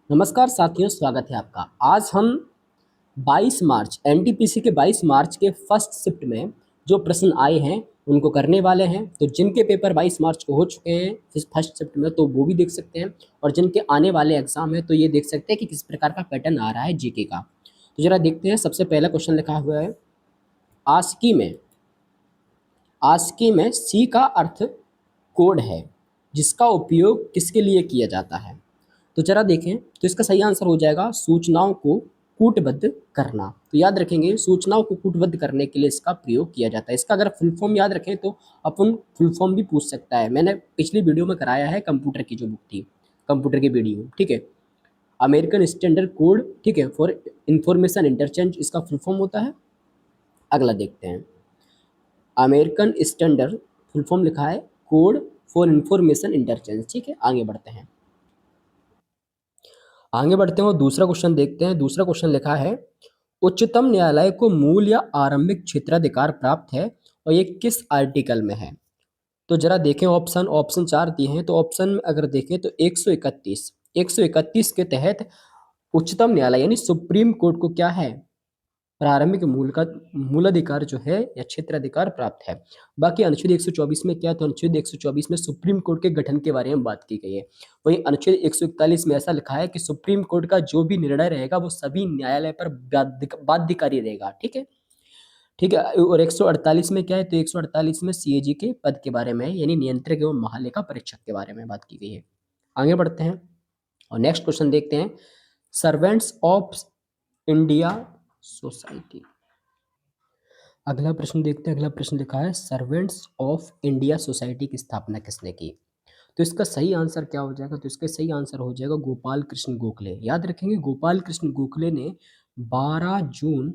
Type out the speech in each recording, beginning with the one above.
नमस्कार साथियों, स्वागत है आपका। आज हम 22 मार्च एनटीपीसी के 22 मार्च के फर्स्ट शिफ्ट में जो प्रश्न आए हैं उनको करने वाले हैं। तो जिनके पेपर 22 मार्च को हो चुके हैं इस फर्स्ट शिफ्ट में तो वो भी देख सकते हैं, और जिनके आने वाले एग्जाम है तो ये देख सकते हैं कि किस प्रकार का पैटर्न आ रहा है जीके का। तो जरा देखते हैं। सबसे पहला क्वेश्चन लिखा हुआ है आस्की में। आस्की में सी का अर्थ कोड है जिसका उपयोग किसके लिए किया जाता है। तो जरा देखें, तो इसका सही आंसर हो जाएगा सूचनाओं को कूटबद्ध करना। तो याद रखेंगे, सूचनाओं को कूटबद्ध करने के लिए इसका प्रयोग किया जाता है। इसका अगर फुल फॉर्म याद रखें तो अपन फुल फॉर्म भी पूछ सकता है। मैंने पिछली वीडियो में कराया है कंप्यूटर की जो बुक थी, कंप्यूटर की वीडियो, ठीक है। अमेरिकन स्टैंडर्ड कोड, ठीक है, फॉर इंफॉर्मेशन इंटरचेंज इसका फुल फॉर्म होता है। अगला देखते हैं। अमेरिकन स्टैंडर्ड फुल फॉर्म लिखा है कोड फॉर इंफॉर्मेशन इंटरचेंज, ठीक है। आगे बढ़ते हैं। आगे बढ़ते हैं और दूसरा क्वेश्चन देखते हैं। दूसरा क्वेश्चन लिखा है उच्चतम न्यायालय को मूल या आरंभिक क्षेत्राधिकार प्राप्त है और ये किस आर्टिकल में है। तो जरा देखें, ऑप्शन ऑप्शन चार दिए हैं। तो ऑप्शन में अगर देखें तो 131 के तहत उच्चतम न्यायालय यानी सुप्रीम कोर्ट को क्या है, प्रारंभिक मूलाधिकार जो है या क्षेत्राधिकार प्राप्त है। बाकी अनुच्छेद 124 में क्या है, तो अनुच्छेद 124 में सुप्रीम कोर्ट के गठन के बारे में बात की गई है। वहीं अनुच्छेद 141 में ऐसा लिखा है कि सुप्रीम कोर्ट का जो भी निर्णय रहेगा वो सभी न्यायालय पर बाध्यकारी रहेगा, ठीक है। ठीक है। और 148 में क्या है, तो 148 में सीएजी के पद के बारे में यानी नियंत्रक एवं महालेखा परीक्षक के बारे में बात की गई है। आगे बढ़ते हैं और नेक्स्ट क्वेश्चन देखते हैं। Servants of India society. अगला प्रश्न देखते हैं। अगला प्रश्न लिखा है सर्वेंट्स ऑफ इंडिया सोसाइटी की स्थापना किसने की। तो इसका सही आंसर क्या हो जाएगा, तो इसका सही आंसर हो जाएगा गोपाल कृष्ण गोखले। याद रखेंगे, गोपाल कृष्ण गोखले ने 12 जून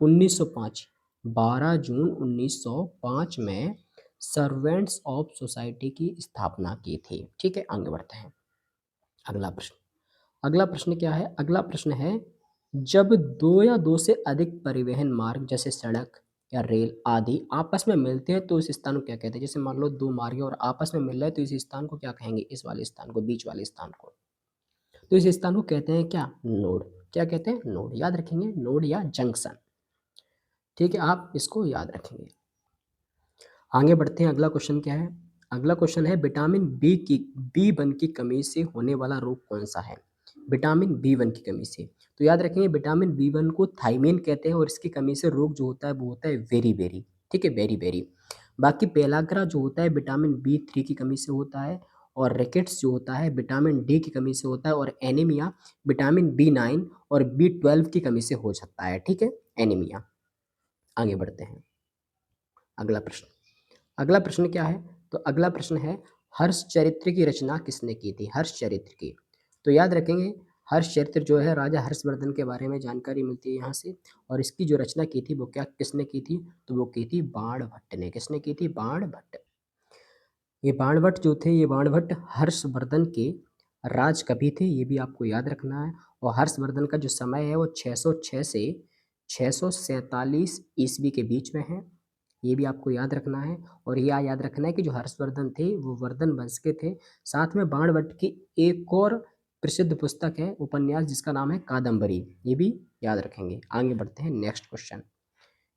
1905 12 जून 1905 में सर्वेंट्स ऑफ सोसाइटी की स्थापना की थी, ठीक है। आगे बढ़ते हैं। अगला प्रश्न। अगला प्रश्न क्या है, अगला प्रश्न है जब दो या दो से अधिक परिवहन मार्ग जैसे सड़क या रेल आदि आपस में मिलते हैं तो इस स्थान को क्या कहते हैं। जैसे मान लो दो मार्ग है और आपस में मिल रहे हैं तो इस स्थान को क्या कहेंगे, इस वाले स्थान को, बीच वाले स्थान को। तो इस स्थान को कहते हैं क्या, नोड। क्या कहते हैं, नोड। याद रखेंगे, नोड या जंक्शन, ठीक है। आप इसको याद रखेंगे। आगे बढ़ते हैं। अगला क्वेश्चन क्या है, अगला क्वेश्चन है विटामिन बी वन की कमी से होने वाला रोग कौन सा है। विटामिन बी वन की कमी से, तो याद रखेंगे विटामिन बी वन को थाइमिन कहते हैं और इसकी कमी से रोग जो होता है वो होता है वेरी बेरी, ठीक है, वेरी बेरी। बाकी पेलाग्रा जो होता है विटामिन बी थ्री की कमी से होता है, और रिकेट्स जो होता है विटामिन डी की कमी से होता है, और एनीमिया विटामिन बी नाइन और बी ट्वेल्व की कमी से हो सकता है, ठीक है, एनीमिया। आगे बढ़ते हैं। अगला प्रश्न। अगला प्रश्न क्या है, तो अगला प्रश्न है हर्ष चरित्र की रचना किसने की थी। हर्ष चरित्र की, तो याद रखेंगे हर्ष चरित्र जो है राजा हर्षवर्धन के बारे में जानकारी मिलती है यहाँ से। और इसकी जो रचना की थी वो क्या किसने की थी, तो वो की थी बाणभट्ट ने। किसने की थी, बाणभट्ट। ये बाणभट्ट जो थे, ये बाणभट्ट हर्षवर्धन के राज कवि थे, ये भी आपको याद रखना है। और हर्षवर्धन का जो समय है वो 606 से 647 ईस्वी के बीच में है, ये भी आपको याद रखना है। और यह याद रखना है कि जो हर्षवर्धन थे वो वर्धन वंश के थे। साथ में बाणभट्ट की एक और प्रसिद्ध पुस्तक है, उपन्यास, जिसका नाम है कादम्बरी, ये भी याद रखेंगे। आगे बढ़ते हैं नेक्स्ट क्वेश्चन।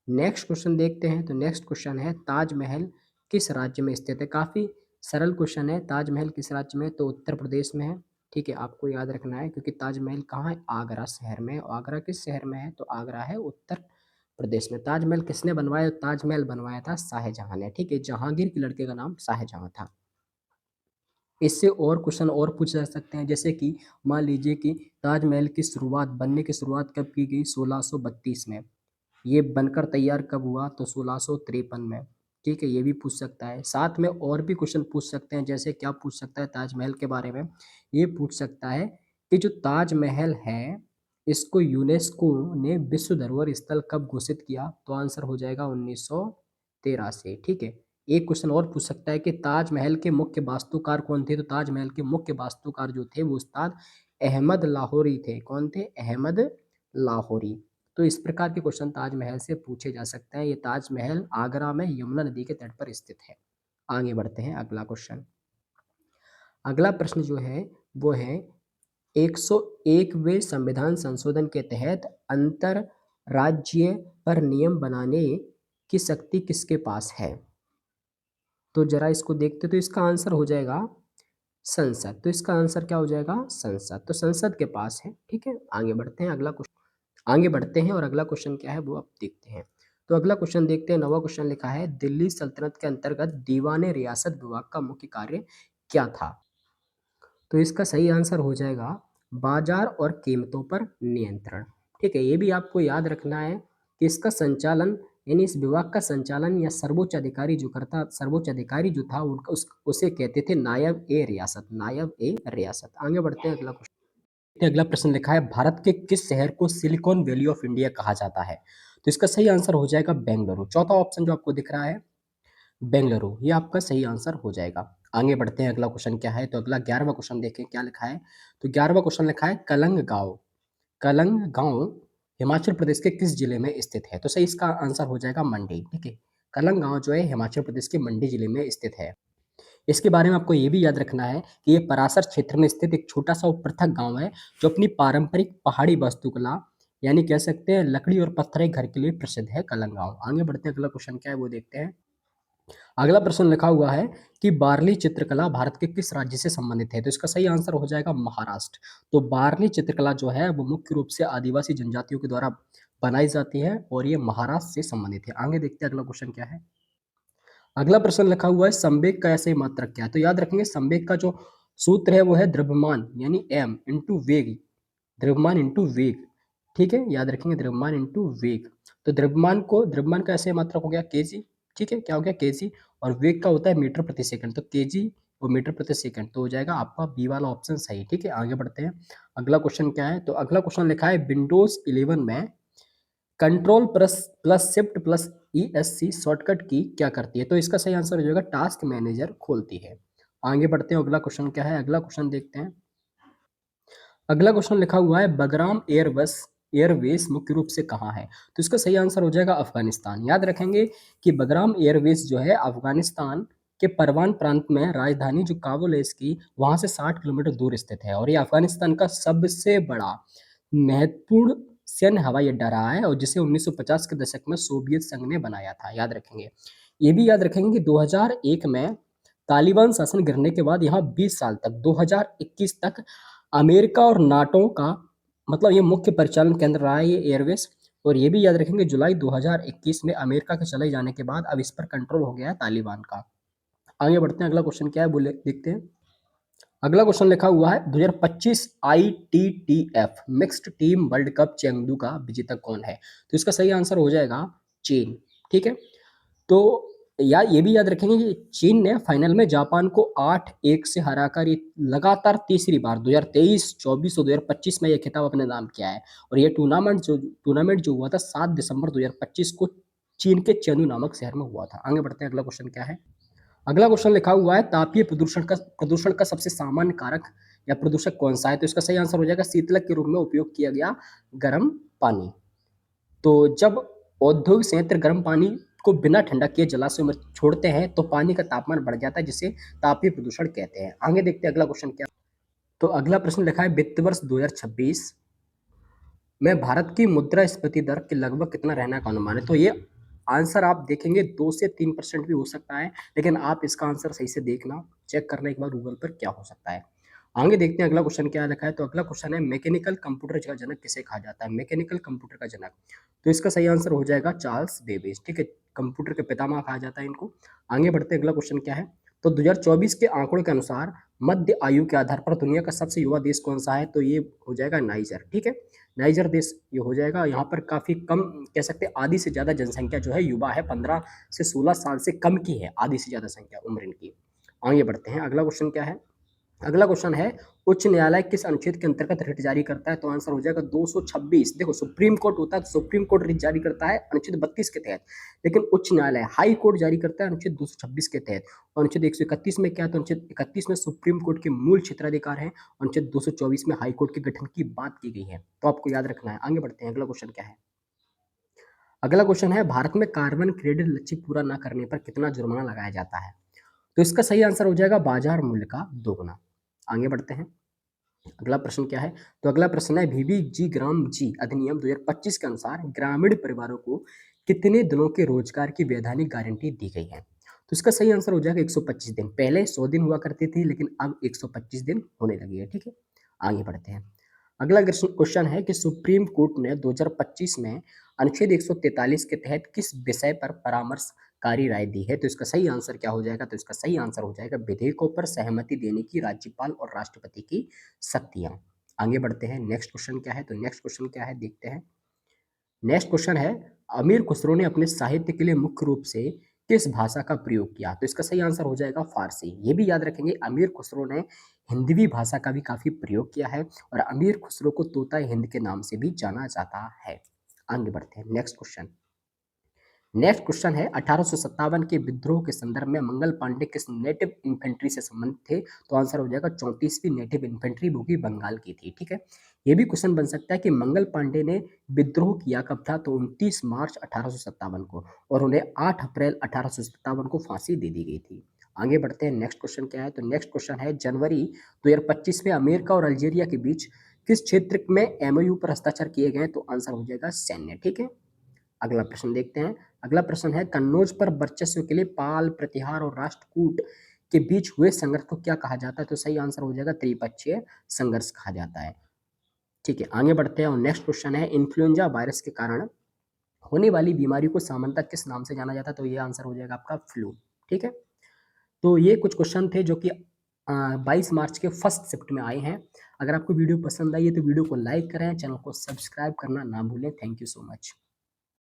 नेक्स्ट क्वेश्चन देखते हैं। तो नेक्स्ट क्वेश्चन है ताजमहल किस राज्य में स्थित है। काफ़ी सरल क्वेश्चन है। ताजमहल किस राज्य में है, तो उत्तर प्रदेश में है, ठीक है। आपको याद रखना है क्योंकि ताजमहल कहाँ है, आगरा शहर में। आगरा किस शहर में है, तो आगरा है उत्तर प्रदेश में। ताजमहल किसने बनवाया, ताजमहल बनवाया था शाहजहां ने, ठीक है। जहांगीर के लड़के का नाम शाहजहां था। इससे और क्वेश्चन और पूछे जा सकते हैं, जैसे कि मान लीजिए कि ताजमहल की शुरुआत, बनने की शुरुआत कब की गई, 1632 में। ये बनकर तैयार कब हुआ, तो 1653 में, ठीक है। ये भी पूछ सकता है। साथ में और भी क्वेश्चन पूछ सकते हैं, जैसे क्या पूछ सकता है ताजमहल के बारे में, ये पूछ सकता है कि जो ताजमहल है इसको यूनेस्को ने विश्व धरोहर स्थल कब घोषित किया, तो आंसर हो जाएगा 1913 से, ठीक है। एक क्वेश्चन और पूछ सकता है कि ताजमहल के मुख्य वास्तुकार कौन थे, तो ताजमहल के मुख्य वास्तुकार जो थे वो उस्ताद अहमद लाहौरी थे। कौन थे, अहमद लाहौरी। तो इस प्रकार के क्वेश्चन ताजमहल से पूछे जा सकते हैं। ये ताजमहल आगरा में यमुना नदी के तट पर स्थित है। आगे बढ़ते हैं। अगला क्वेश्चन, अगला प्रश्न जो है वो है 101वें संविधान संशोधन के तहत अंतरराज्यीय पर नियम बनाने की शक्ति किसके पास है? तो जरा इसको देखते, तो इसका आंसर हो जाएगा संसद। तो इसका आंसर क्या हो जाएगा? संसद। तो संसद के पास है। ठीक है, आगे बढ़ते हैं, अगला क्वेश्चन आगे बढ़ते हैं और अगला क्वेश्चन क्या है वो अब देखते हैं। तो अगला क्वेश्चन देखते हैं, नवा क्वेश्चन लिखा है, दिल्ली सल्तनत के अंतर्गत दीवाने रियासत विभाग का मुख्य कार्य क्या था? तो इसका सही आंसर हो जाएगा बाजार और कीमतों पर नियंत्रण। ठीक है, ये भी आपको याद रखना है कि इसका संचालन, यानी इस विभाग का संचालन या सर्वोच्च अधिकारी जो था उनका उसे कहते थे नायब ए रियासत। नायब ए रियासत। आगे बढ़ते हैं, अगला क्वेश्चन। अगला प्रश्न लिखा है, भारत के किस शहर को सिलिकॉन वैली ऑफ इंडिया कहा जाता है? तो इसका सही आंसर हो जाएगा बेंगलुरु। चौथा ऑप्शन जो आपको दिख रहा है बेंगलुरु, ये आपका सही आंसर हो जाएगा। आगे बढ़ते हैं, अगला क्वेश्चन क्या है? तो अगला 11वां क्वेश्चन देखें क्या लिखा है। तो 11वां क्वेश्चन लिखा है, कलंग गांव। कलंग गांव हिमाचल प्रदेश के किस जिले में स्थित है? तो सही इसका आंसर हो जाएगा मंडी। ठीक है, कलंग गांव जो है हिमाचल प्रदेश के मंडी जिले में स्थित है। इसके बारे में आपको ये भी याद रखना है कि ये परासर क्षेत्र में स्थित एक छोटा सा पृथक गांव है जो अपनी पारंपरिक पहाड़ी वास्तुकला, यानी कह सकते हैं लकड़ी और पत्थर के घर के लिए प्रसिद्ध है कलंग गांव। आगे बढ़ते हैं, अगला क्वेश्चन क्या है वो देखते हैं। अगला प्रश्न लिखा हुआ है कि बार्ली चित्रकला भारत के किस राज्य से संबंधित है? तो इसका सही आंसर हो जाएगा महाराष्ट्र। तो बार्ली चित्रकला जो है वो मुख्य रूप से आदिवासी जनजातियों के द्वारा बनाई जाती है और ये महाराष्ट्र से संबंधित है। आगे देखते हैं अगला क्वेश्चन क्या है। अगला प्रश्न लिखा हुआ है, संवेग का ऐसे मात्रक क्या है? तो याद रखेंगे संवेग का जो सूत्र है वो है द्रव्यमान यानी एम इंटू वेग। द्रव्यमान इंटू वेग। ठीक है, याद रखेंगे द्रव्यमान इंटू वेग। तो द्रव्यमान का ऐसे मात्रक हो गया केजी। ठीक है, क्या हो गया केजी। और वेग का होता है मीटर प्रति सेकंड, तो केजी और मीटर प्रति सेकंड। तो हो जाएगा आपका बी वाला ऑप्शन सही। ठीक है, आगे बढ़ते हैं, अगला क्वेश्चन क्या है। तो अगला क्वेश्चन लिखा है, विंडोज 11 में control plus plus shift plus ESC shortcut की क्या करती है? तो इसका सही आंसर हो जाएगा टास्क मैनेजर खोलती है। आगे बढ़ते हैं, अगला क्वेश्चन क्या है, अगला क्वेश्चन देखते हैं। अगला क्वेश्चन लिखा हुआ है, बगराम एयरवेस मुख्य रूप से कहाँ है? तो इसका सही आंसर हो जाएगा अफगानिस्तान। याद रखेंगे कि बगराम एयरवेस जो है अफगानिस्तान के परवान प्रांत में राजधानी जो काबुल है इसकी, वहां से 60 किलोमीटर दूर स्थित है और ये अफगानिस्तान का सबसे बड़ा महत्वपूर्ण सैन्य हवाई अड्डा रहा है और जिसे 1950 के दशक में सोवियत संघ ने बनाया था। याद रखेंगे, ये भी याद रखेंगे कि 2001 में तालिबान शासन गिरने के बाद यहाँ 20 साल तक 2021 तक अमेरिका और नाटो का मतलब ये मुख्य परिचालन केंद्र रहा है ये एयरवेस। और ये भी याद रखेंगे जुलाई 2021 में अमेरिका के चले जाने के बाद अब इस पर कंट्रोल हो गया है तालिबान का। आगे बढ़ते हैं, अगला क्वेश्चन क्या है बोले देखते हैं। अगला क्वेश्चन लिखा हुआ है, 2025 ITTF mixed team world cup Chengdu का विजेता कौन है? तो इसका सही आंसर हो जाएगा चीन। ठीक है, तो यार ये भी याद रखेंगे कि चीन ने फाइनल में जापान को 8-1 से हराकर ये लगातार तीसरी बार 2023, 24 और 2025 में ये खिताब अपने नाम किया है। और ये टूर्नामेंट जो हुआ था 7 दिसंबर 2025 को चीन के चेंदू नामक शहर में हुआ था। आगे बढ़ते हैं, अगला क्वेश्चन क्या है। अगला क्वेश्चन लिखा हुआ है, तापीय प्रदूषण का सबसे सामान्य कारक या प्रदूषक कौन सा है? तो इसका सही आंसर हो जाएगा शीतलक के रूप में उपयोग किया गया गर्म पानी। तो जब औद्योगिक संयंत्र गर्म पानी को बिना ठंडा किए जलाशयों में छोड़ते हैं तो पानी का तापमान बढ़ जाता है जिसे तापीय प्रदूषण कहते हैं। आगे देखते हैं अगला क्वेश्चन क्या। तो अगला प्रश्न लिखा है, वित्त वर्ष 2026 में भारत की मुद्रास्फीति दर के लगभग कितना रहने का अनुमान है? तो ये आंसर आप देखेंगे 2 से 3% भी हो सकता है, लेकिन आप इसका आंसर सही से देखना, चेक करना एक बार गूगल पर क्या हो सकता है। आगे देखते हैं अगला क्वेश्चन क्या लिखा है। तो अगला क्वेश्चन है, मैकेनिकल कंप्यूटर का जनक किसे कहा जाता है? मैकेनिकल कंप्यूटर का जनक, तो इसका सही आंसर हो जाएगा चार्ल्स बेबेज। ठीक है, कंप्यूटर के पितामह कहा जाता है इनको। आगे बढ़ते हैं, अगला क्वेश्चन क्या है। तो 2024 के आंकड़ों के अनुसार मध्य आयु के आधार पर दुनिया का सबसे युवा देश कौन सा है? तो ये हो जाएगा नाइजर। ठीक है, नाइजर देश ये हो जाएगा। यहाँ पर काफी कम कह सकते हैं, आधी से ज्यादा जनसंख्या जो है युवा है, 15 से 16 साल से कम की है आधी से ज्यादा संख्या उम्र इनकी। आगे बढ़ते हैं, अगला क्वेश्चन क्या है। अगला क्वेश्चन है, उच्च न्यायालय किस अनुच्छेद के अंतर्गत रिट जारी करता है? तो आंसर हो जाएगा 226। देखो सुप्रीम कोर्ट होता है तो सुप्रीम कोर्ट रिट जारी करता है अनुच्छेद 32 के तहत, लेकिन उच्च न्यायालय हाई कोर्ट जारी करता है अनुच्छेद 226 के तहत। और अनुच्छेद 131 में क्या है? तो अनुच्छेद 31 में सुप्रीम कोर्ट के मूल क्षेत्राधिकार है, अनुच्छेद 224 में हाई कोर्ट के गठन की बात की गई है, तो आपको याद रखना है। आगे बढ़ते हैं, अगला क्वेश्चन क्या है। अगला क्वेश्चन है, भारत में कार्बन क्रेडिट लक्ष्य पूरा न करने पर कितना जुर्माना लगाया जाता है? तो इसका सही आंसर हो जाएगा बाजार मूल्य का दोगुना। आगे बढ़ते हैं, अगला प्रश्न क्या है? तो अगला प्रश्न है VBG ग्राम जी अधिनियम 2025 के अनुसार ग्रामीण परिवारों को कितने दिनों के रोजगार की वैधानिक गारंटी दी गई है? तो इसका सही आंसर हो जाएगा 125 दिन। पहले 100 दिन हुआ करती थी, लेकिन अब 125 दिन होने लगी है। ठीक है, आगे बढ़ते हैं। अगला क्वेश्चन है कि सुप्रीम कोर्ट ने 2025 में अनुच्छेद 143 के तहत किस विषय पर परामर्शकारी राय दी है? तो इसका सही आंसर क्या हो जाएगा? तो इसका सही आंसर हो जाएगा विधेयकों पर सहमति देने की राज्यपाल और राष्ट्रपति की शक्तियां। आगे बढ़ते हैं। नेक्स्ट क्वेश्चन क्या है? तो नेक्स्ट क्वेश्चन क्या है देखते हैं। नेक्स्ट क्वेश्चन है अमीर खुसरो ने अपने साहित्य के लिए मुख्य रूप से किस भाषा का प्रयोग किया? तो इसका सही आंसर हो जाएगा फारसी। ये भी याद रखेंगे, अमीर खुसरो ने हिंदवी भाषा का भी काफी प्रयोग किया है और अमीर खुसरो को तोता हिंद के नाम से भी जाना जाता है। आगे बढ़ते हैं। Next question. नेक्स्ट क्वेश्चन है 1857 के विद्रोह के संदर्भ में मंगल पांडे किस नेटिव इन्फेंट्री से संबंधित थे? तो आंसर हो जाएगा 34वीं नेटिव इन्फेंट्री, वो भी बंगाल की थी। ठीक है, ये भी क्वेश्चन बन सकता है कि मंगल पांडे ने विद्रोह किया कब था? तो 29 मार्च 1857 को, और उन्हें 8 अप्रैल 1857 को फांसी दे दी गई थी। आगे बढ़ते हैं। नेक्स्ट क्वेश्चन क्या है? तो नेक्स्ट क्वेश्चन है जनवरी 2025 में अमेरिका और अल्जीरिया के बीच किस क्षेत्र में एमओयू पर हस्ताक्षर किए गए? तो आंसर हो जाएगा सैन्य। ठीक है, अगला प्रश्न देखते हैं। अगला प्रश्न है कन्नौज पर वर्चस्व के लिए पाल, प्रतिहार और राष्ट्रकूट के बीच हुए संघर्ष को क्या कहा जाता है? तो सही आंसर हो जाएगा त्रिपक्षीय संघर्ष कहा जाता है। ठीक है, आगे बढ़ते हैं और नेक्स्ट क्वेश्चन है इन्फ्लुएंजा वायरस के कारण होने वाली बीमारी को सामान्यतः किस नाम से जाना जाता है? तो ये आंसर हो जाएगा आपका फ्लू। ठीक है, तो ये कुछ क्वेश्चन थे जो कि 22 मार्च के फर्स्ट शिफ्ट में आए हैं। अगर आपको वीडियो पसंद आई है तो वीडियो को लाइक करें, चैनल को सब्सक्राइब करना ना भूलें। Thank you so much.